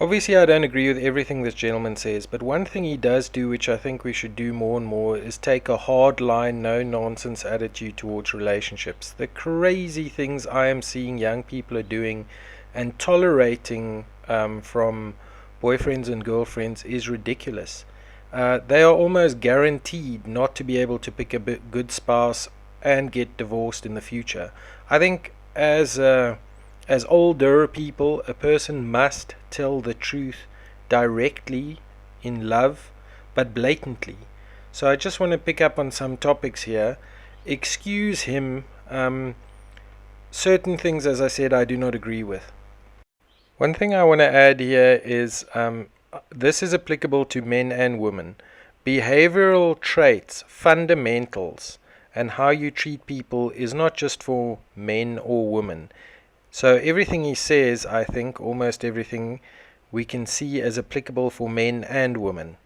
Obviously, I don't agree with everything this gentleman says, but one thing he does do, which I think we should do more and more, is take a hard line, no nonsense attitude towards relationships. The crazy things I am seeing young people are doing and tolerating from boyfriends and girlfriends is ridiculous. They are almost guaranteed not to be able to pick a good spouse and get divorced in the future. I think as older people, a person must tell the truth directly in love, but blatantly. So I just want to pick up on some topics here. Excuse him. Certain things, as I said, I do not agree with. One thing I want to add here is this is applicable to men and women. Behavioral traits, fundamentals, and how you treat people is not just for men or women. So everything he says, I think, almost everything, we can see as applicable for men and women.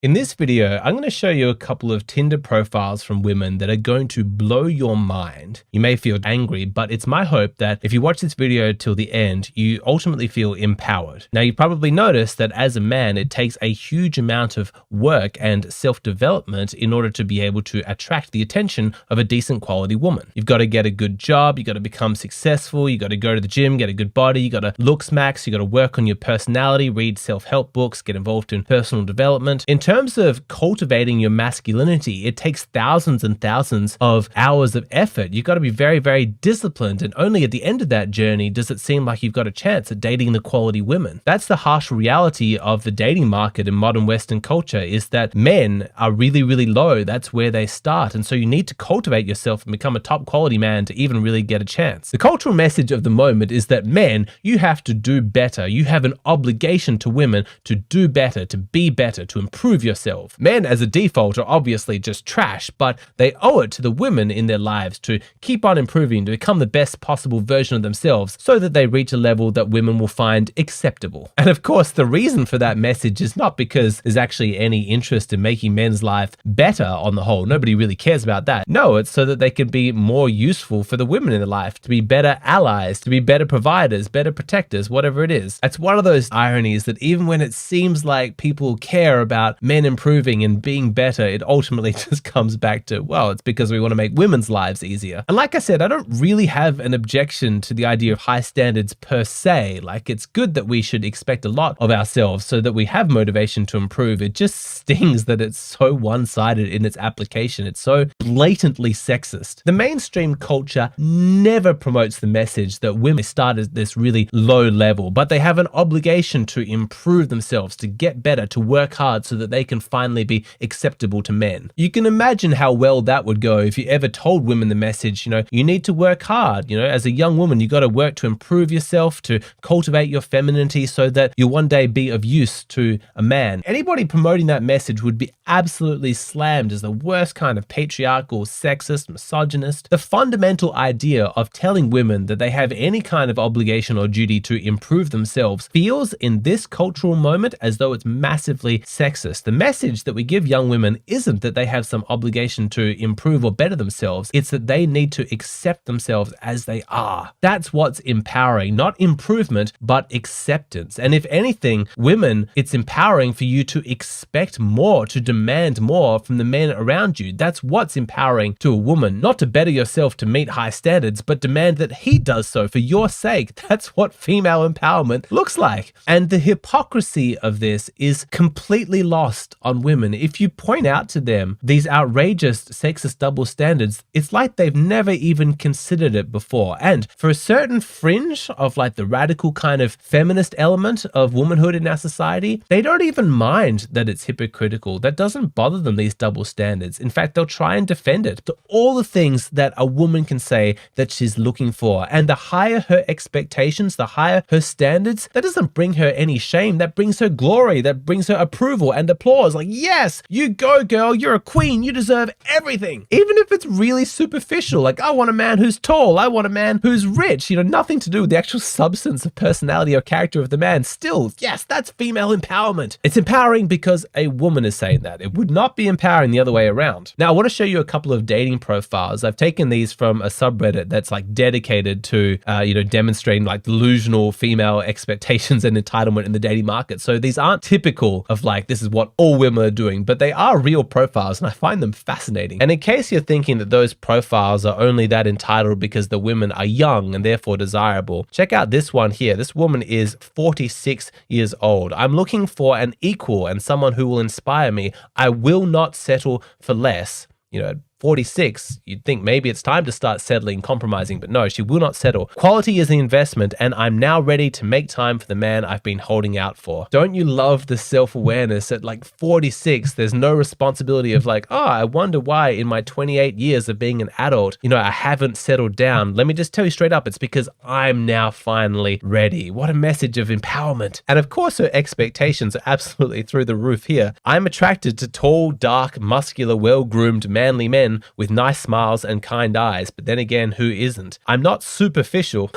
In this video, I'm going to show you a couple of Tinder profiles from women that are going to blow your mind. You may feel angry, but it's my hope that if you watch this video till the end, you ultimately feel empowered. Now, you probably noticed that as a man, it takes a huge amount of work and self-development in order to be able to attract the attention of a decent quality woman. You've got to get a good job, you've got to become successful, you've got to go to the gym, get a good body, you've got to look max, you've got to work on your personality, read self-help books, get involved in personal development. In terms of cultivating your masculinity, it takes thousands and thousands of hours of effort. You've got to be very, very disciplined, and only at the end of that journey does it seem like you've got a chance at dating the quality women. That's the harsh reality of the dating market in modern Western culture, is that men are really, really low. That's where they start. And so you need to cultivate yourself and become a top quality man to even really get a chance. The cultural message of the moment is that men, you have to do better. You have an obligation to women to do better, to be better, to improve yourself. Men as a default are obviously just trash, but they owe it to the women in their lives to keep on improving, to become the best possible version of themselves so that they reach a level that women will find acceptable. And of course, the reason for that message is not because there's actually any interest in making men's life better on the whole. Nobody really cares about that. No, it's so that they can be more useful for the women in their life, to be better allies, to be better providers, better protectors, whatever it is. It's one of those ironies that even when it seems like people care about men improving and being better, it ultimately just comes back to, well, it's because we want to make women's lives easier. And like I said, I don't really have an objection to the idea of high standards per se. Like, it's good that we should expect a lot of ourselves so that we have motivation to improve. It just stings that it's so one-sided in its application. It's so blatantly sexist. The mainstream culture never promotes the message that women start at this really low level, but they have an obligation to improve themselves, to get better, to work hard so that they can finally be acceptable to men. You can imagine how well that would go if you ever told women the message, you need to work hard. As a young woman, you got to work to improve yourself, to cultivate your femininity so that you'll one day be of use to a man. Anybody promoting that message would be absolutely slammed as the worst kind of patriarchal, sexist, misogynist. The fundamental idea of telling women that they have any kind of obligation or duty to improve themselves feels in this cultural moment as though it's massively sexist. The message that we give young women isn't that they have some obligation to improve or better themselves. It's that they need to accept themselves as they are. That's what's empowering, not improvement, but acceptance. And if anything, women, it's empowering for you to expect more, to demand more from the men around you. That's what's empowering to a woman, not to better yourself to meet high standards, but demand that he does so for your sake. That's what female empowerment looks like. And the hypocrisy of this is completely lost on women. If you point out to them these outrageous sexist double standards, it's like they've never even considered it before. And for a certain fringe of like the radical kind of feminist element of womanhood in our society, they don't even mind that it's hypocritical. That doesn't bother them, these double standards. In fact, they'll try and defend it. To all the things that a woman can say that she's looking for. And the higher her expectations, the higher her standards, that doesn't bring her any shame. That brings her glory. That brings her approval and applause. applause. Like, yes, you go, girl. You're a queen. You deserve everything. Even if it's really superficial. Like, I want a man who's tall. I want a man who's rich. Nothing to do with the actual substance of personality or character of the man. Still, yes, that's female empowerment. It's empowering because a woman is saying that. It would not be empowering the other way around. Now, I want to show you a couple of dating profiles. I've taken these from a subreddit that's like dedicated to, demonstrating like delusional female expectations and entitlement in the dating market. So these aren't typical of like, this is what all women are doing, but they are real profiles and I find them fascinating. And in case you're thinking that those profiles are only that entitled because the women are young and therefore desirable, check out this one here. This woman is 46 years old. I'm looking for an equal and someone who will inspire me. I will not settle for less. At 46, you'd think maybe it's time to start settling, compromising, but no, she will not settle. Quality is the investment, and I'm now ready to make time for the man I've been holding out for. Don't you love the self-awareness at like 46, there's no responsibility of like, I wonder why in my 28 years of being an adult, I haven't settled down. Let me just tell you straight up, it's because I'm now finally ready. What a message of empowerment. And of course, her expectations are absolutely through the roof here. I'm attracted to tall, dark, muscular, well-groomed, manly men with nice smiles and kind eyes, but then again, who isn't? I'm not superficial.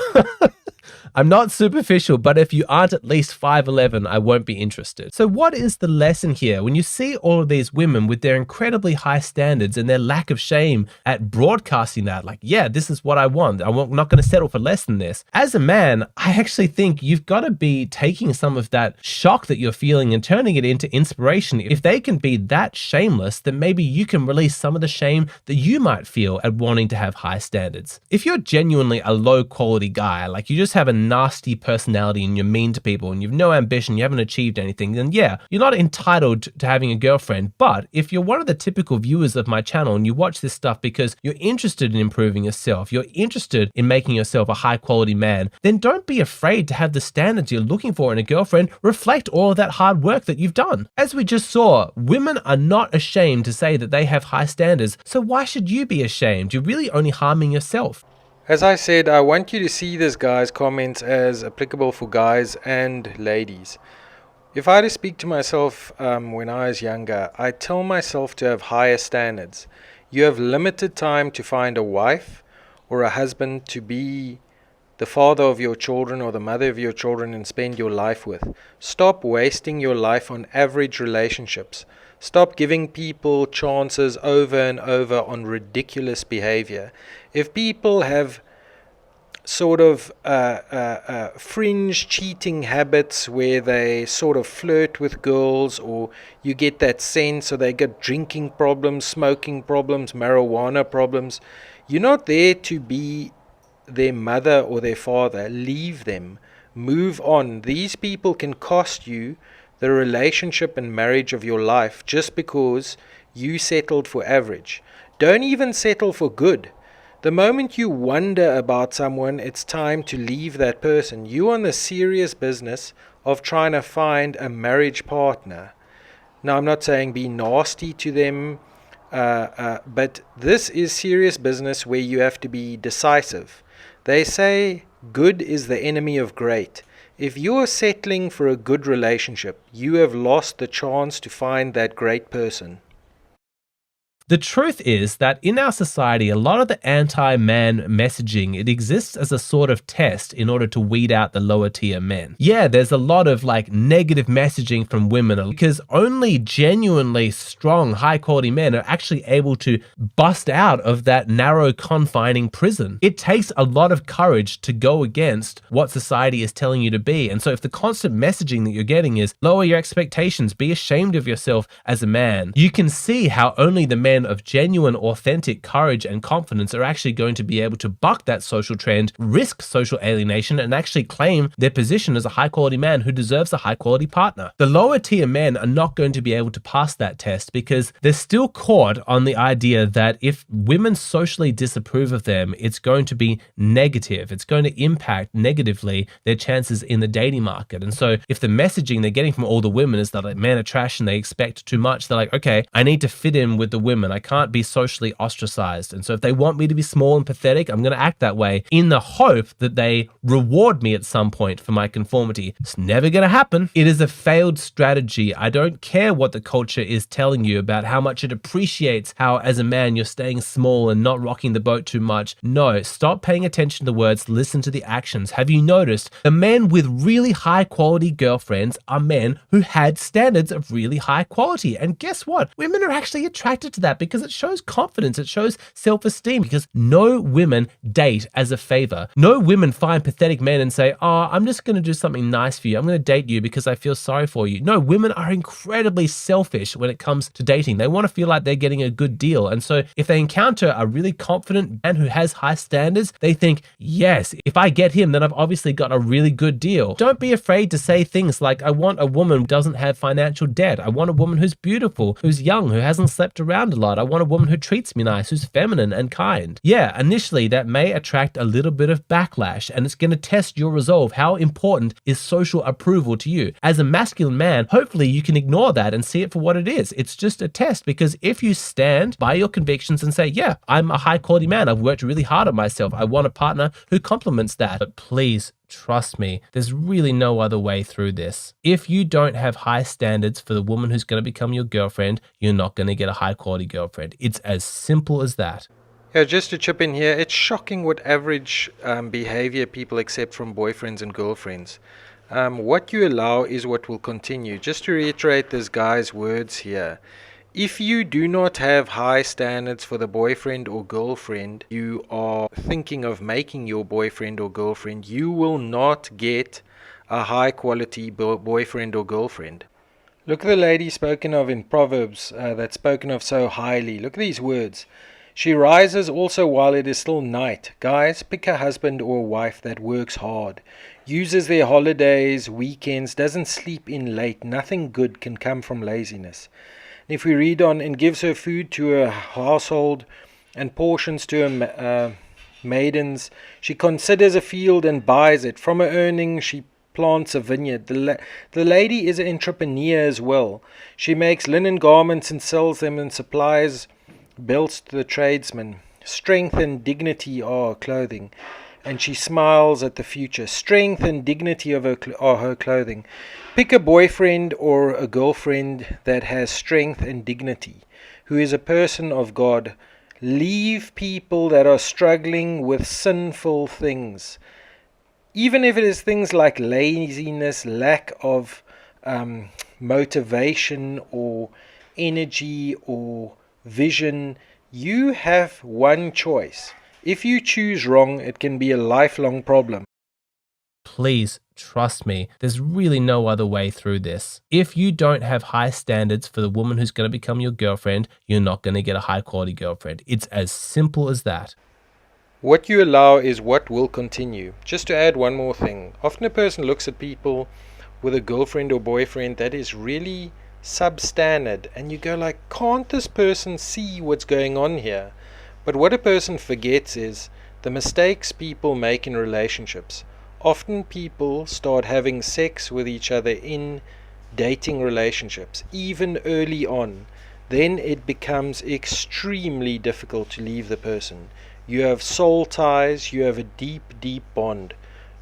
I'm not superficial, but if you aren't at least 5'11", I won't be interested. So what is the lesson here? When you see all of these women with their incredibly high standards and their lack of shame at broadcasting that, like, yeah, this is what I want. I'm not going to settle for less than this. As a man, I actually think you've got to be taking some of that shock that you're feeling and turning it into inspiration. If they can be that shameless, then maybe you can release some of the shame that you might feel at wanting to have high standards. If you're genuinely a low quality guy, like you just have a nasty personality and you're mean to people and you've no ambition, you haven't achieved anything, then yeah, you're not entitled to having a girlfriend. But if you're one of the typical viewers of my channel and you watch this stuff because you're interested in improving yourself, you're interested in making yourself a high quality man, then don't be afraid to have the standards you're looking for in a girlfriend reflect all of that hard work that you've done. As we just saw, women are not ashamed to say that they have high standards, so why should you be ashamed? You're really only harming yourself. As I said, I want you to see this guy's comments as applicable for guys and ladies. If I had to speak to myself when I was younger, I tell myself to have higher standards. You have limited time to find a wife or a husband to be the father of your children or the mother of your children and spend your life with. Stop wasting your life on average relationships. Stop giving people chances over and over on ridiculous behavior. If people have sort of fringe cheating habits where they sort of flirt with girls, or you get that sense, or they get drinking problems, smoking problems, marijuana problems, you're not there to be their mother or their father. Leave them. Move on. These people can cost you the relationship and marriage of your life just because you settled for average. Don't even settle for good. The moment you wonder about someone, it's time to leave that person. You're on the serious business of trying to find a marriage partner. Now, I'm not saying be nasty to them, but this is serious business where you have to be decisive. They say good is the enemy of great. If you're settling for a good relationship, you have lost the chance to find that great person. The truth is that in our society, a lot of the anti-man messaging, it exists as a sort of test in order to weed out the lower tier men. Yeah, there's a lot of like negative messaging from women because only genuinely strong, high quality men are actually able to bust out of that narrow confining prison. It takes a lot of courage to go against what society is telling you to be. And so if the constant messaging that you're getting is lower your expectations, be ashamed of yourself as a man, you can see how only the men of genuine, authentic courage and confidence are actually going to be able to buck that social trend, risk social alienation, and actually claim their position as a high-quality man who deserves a high-quality partner. The lower-tier men are not going to be able to pass that test because they're still caught on the idea that if women socially disapprove of them, it's going to be negative. It's going to impact negatively their chances in the dating market. And so if the messaging they're getting from all the women is that like, men are trash and they expect too much, they're like, okay, I need to fit in with the women. woman. I can't be socially ostracized. And so if they want me to be small and pathetic, I'm going to act that way in the hope that they reward me at some point for my conformity. It's never going to happen. It is a failed strategy. I don't care what the culture is telling you about how much it appreciates how, as a man, you're staying small and not rocking the boat too much. No, stop paying attention to the words, listen to the actions. Have you noticed the men with really high quality girlfriends are men who had standards of really high quality? And guess what? Women are actually attracted to that because it shows confidence, it shows self-esteem, because no women date as a favor. No women find pathetic men and say, oh, I'm just going to do something nice for you. I'm going to date you because I feel sorry for you. No, women are incredibly selfish when it comes to dating. They want to feel like they're getting a good deal. And so if they encounter a really confident man who has high standards, they think, yes, if I get him, then I've obviously got a really good deal. Don't be afraid to say things like, I want a woman who doesn't have financial debt. I want a woman who's beautiful, who's young, who hasn't slept around a lot. I want a woman who treats me nice, who's feminine and kind. Yeah, initially that may attract a little bit of backlash, and it's going to test your resolve. How important is social approval to you? As a masculine man, hopefully you can ignore that and see it for what it is. It's just a test, because if you stand by your convictions and say, yeah, I'm a high quality man, I've worked really hard on myself, I want a partner who complements that. But please, trust me, there's really no other way through this. If you don't have high standards for the woman who's going to become your girlfriend, you're not going to get a high quality girlfriend. It's as simple as that. Yeah, just to chip in here, it's shocking what average behavior people accept from boyfriends and girlfriends. What you allow is what will continue. Just to reiterate this guy's words here, if you do not have high standards for the boyfriend or girlfriend you are thinking of making your boyfriend or girlfriend, you will not get a high quality boyfriend or girlfriend. Look at the lady spoken of in Proverbs that's spoken of so highly. Look at these words. She rises also while it is still night. Guys, pick a husband or a wife that works hard, uses their holidays, weekends, doesn't sleep in late. Nothing good can come from laziness. If we read on, and gives her food to her household and portions to her maidens. She considers a field and buys it. From her earnings she plants a vineyard. The lady is an entrepreneur as well. She makes linen garments and sells them, and supplies belts to the tradesmen. Strength and dignity are her clothing, and she smiles at the future. Strength and dignity are her clothing. Pick a boyfriend or a girlfriend that has strength and dignity, who is a person of God. Leave people that are struggling with sinful things. Even if it is things like laziness, lack of motivation or energy or vision, you have one choice. If you choose wrong, it can be a lifelong problem. Please, trust me, there's really no other way through this. If you don't have high standards for the woman who's going to become your girlfriend, you're not going to get a high quality girlfriend. It's as simple as that. What you allow is what will continue. Just to add one more thing, often a person looks at people with a girlfriend or boyfriend that is really substandard, and you go like, can't this person see what's going on here? But what a person forgets is the mistakes people make in relationships. Often people start having sex with each other in dating relationships, even early on. Then it becomes extremely difficult to leave the person. You have soul ties, you have a deep, deep bond.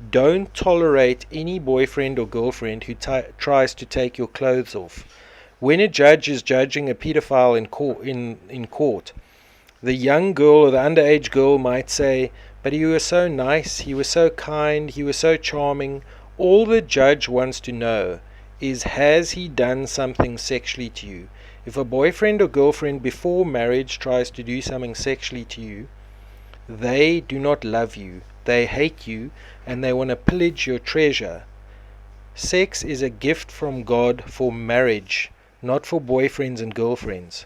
Don't tolerate any boyfriend or girlfriend who tries to take your clothes off. When a judge is judging a pedophile in court, the young girl or the underage girl might say, but he was so nice, he was so kind, he was so charming. All the judge wants to know is, has he done something sexually to you? If a boyfriend or girlfriend before marriage tries to do something sexually to you, they do not love you, they hate you, and they want to pillage your treasure. Sex is a gift from God for marriage, not for boyfriends and girlfriends.